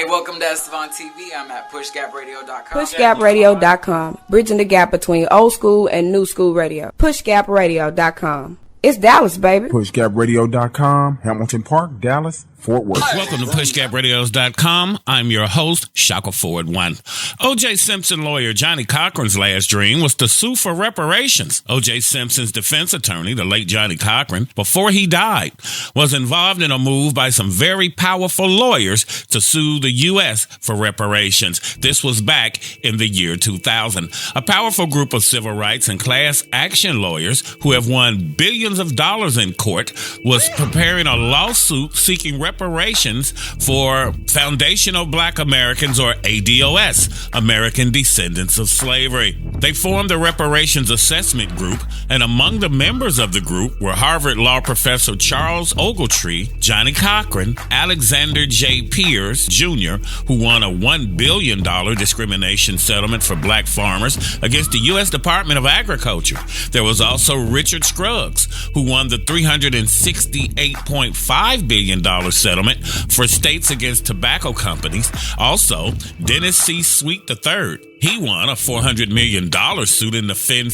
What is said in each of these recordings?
Hey, welcome to Estevan TV. I'm at pushgapradio.com. Pushgapradio.com. Bridging the gap between old school and new school radio. Pushgapradio.com. It's Dallas, baby. Pushgapradio.com, Hamilton Park, Dallas, Fort Worth. Welcome to PushGapRadios.com. I'm your host, Shaka Ford One. O.J. Simpson lawyer Johnny Cochran's last dream was to sue for reparations. O.J. Simpson's defense attorney, the late Johnny Cochran, before he died, was involved in a move by some very powerful lawyers to sue the U.S. for reparations. This was back in the year 2000. A powerful group of civil rights and class action lawyers who have won billions of dollars in court was preparing a lawsuit seeking reparations for foundational Black Americans, or ADOS, American Descendants of Slavery. They formed the Reparations Assessment Group, and among the members of the group were Harvard Law Professor Charles Ogletree, Johnny Cochran, Alexander J. Pierce, Jr., who won a $1 billion discrimination settlement for Black farmers against the U.S. Department of Agriculture. There was also Richard Scruggs, who won the $368.5 billion settlement for states against tobacco companies. Also, Dennis C. Sweet III. He won a $400 million suit in the Fin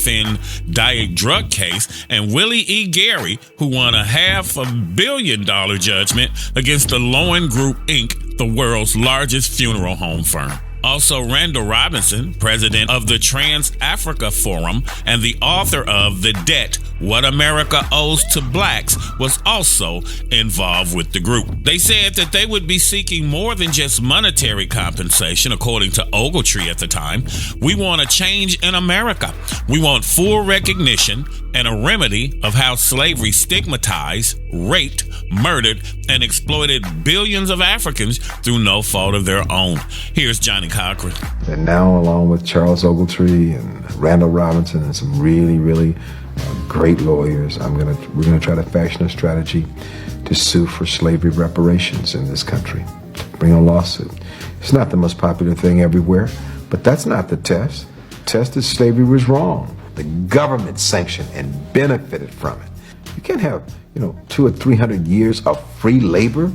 diet drug case, and Willie E. Gary, who won a $500 million judgment against the Lowen Group, Inc., the world's largest funeral home firm. Also, Randall Robinson, president of the Trans-Africa Forum and the author of The Debt, What America Owes to Blacks, was also involved with the group. They said that they would be seeking more than just monetary compensation, according to Ogletree at the time. We want a change in America. We want full recognition and a remedy of how slavery stigmatized, raped, murdered, and exploited billions of Africans through no fault of their own. Here's Johnny Cochran. And now, along with Charles Ogletree and Randall Robinson and some really great lawyers, we're gonna try to fashion a strategy to sue for slavery reparations in this country. Bring a lawsuit. It's not the most popular thing everywhere, but that's not the test. The test is slavery was wrong. The government sanctioned and benefited from it. You can't have, 200 or 300 years of free labor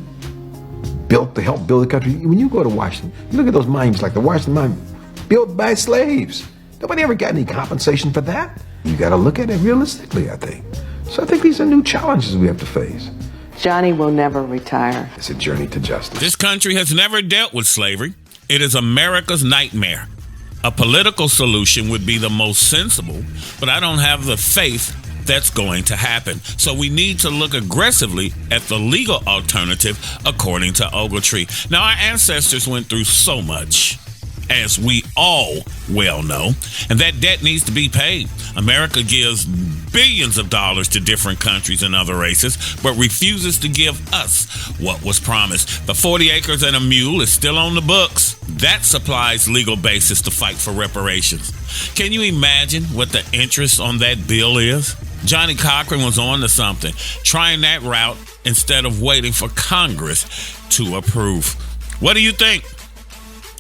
built to help build the country. When you go to Washington, you look at those monuments like the Washington Monument, built by slaves. Nobody ever got any compensation for that. You got to look at it realistically, I think. So I think these are new challenges we have to face. Johnny will never retire. It's a journey to justice. This country has never dealt with slavery. It is America's nightmare. A political solution would be the most sensible, but I don't have the faith that's going to happen. So we need to look aggressively at the legal alternative, according to Ogletree. Now, our ancestors went through so much, as we all well know, and that debt needs to be paid. America gives billions of dollars to different countries and other races, but refuses to give us what was promised. The 40 acres and a mule is still on the books. That supplies legal basis to fight for reparations. Can you imagine what the interest on that bill is? Johnny Cochran was on to something, trying that route instead of waiting for Congress to approve. What do you think?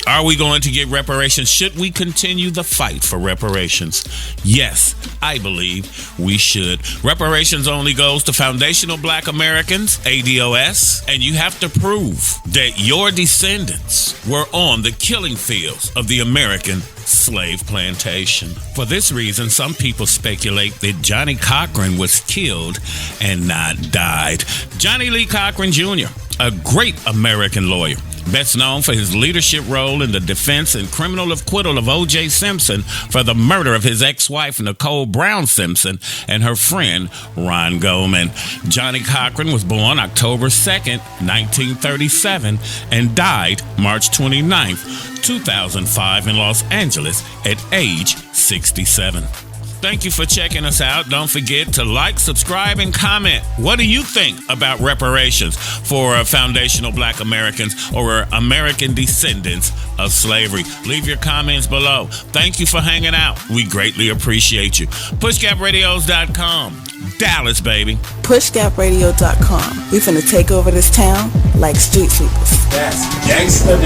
Are we going to get reparations? Should we continue the fight for reparations? Yes, I believe we should. Reparations only goes to foundational Black Americans, ADOS, and you have to prove that your descendants were on the killing fields of the American slave plantation. For this reason, some people speculate that Johnny Cochran was killed and not died. Johnny Lee Cochran Jr., a great American lawyer, best known for his leadership role in the defense and criminal acquittal of O.J. Simpson for the murder of his ex-wife, Nicole Brown Simpson, and her friend, Ron Goldman. Johnny Cochran was born October 2nd, 1937, and died March 29th, 2005 in Los Angeles at age 67. Thank you for checking us out. Don't forget to like, subscribe, and comment. What do you think about reparations for foundational Black Americans or American descendants of slavery? Leave your comments below. Thank you for hanging out. We greatly appreciate you. PushGapRadios.com. Dallas, baby. PushGapRadio.com. We finna take over this town like street sweepers. That's gangsta,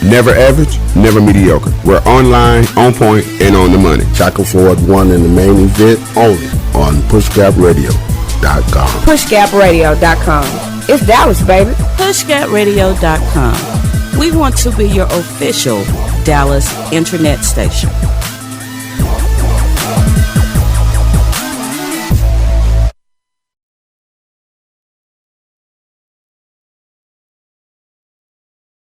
Never average, never mediocre. We're online, on point, and on the money. Shaka Ford One in the main event only on PushGapRadio.com. PushGapRadio.com. It's Dallas, baby. PushGapRadio.com. We want to be your official Dallas internet station.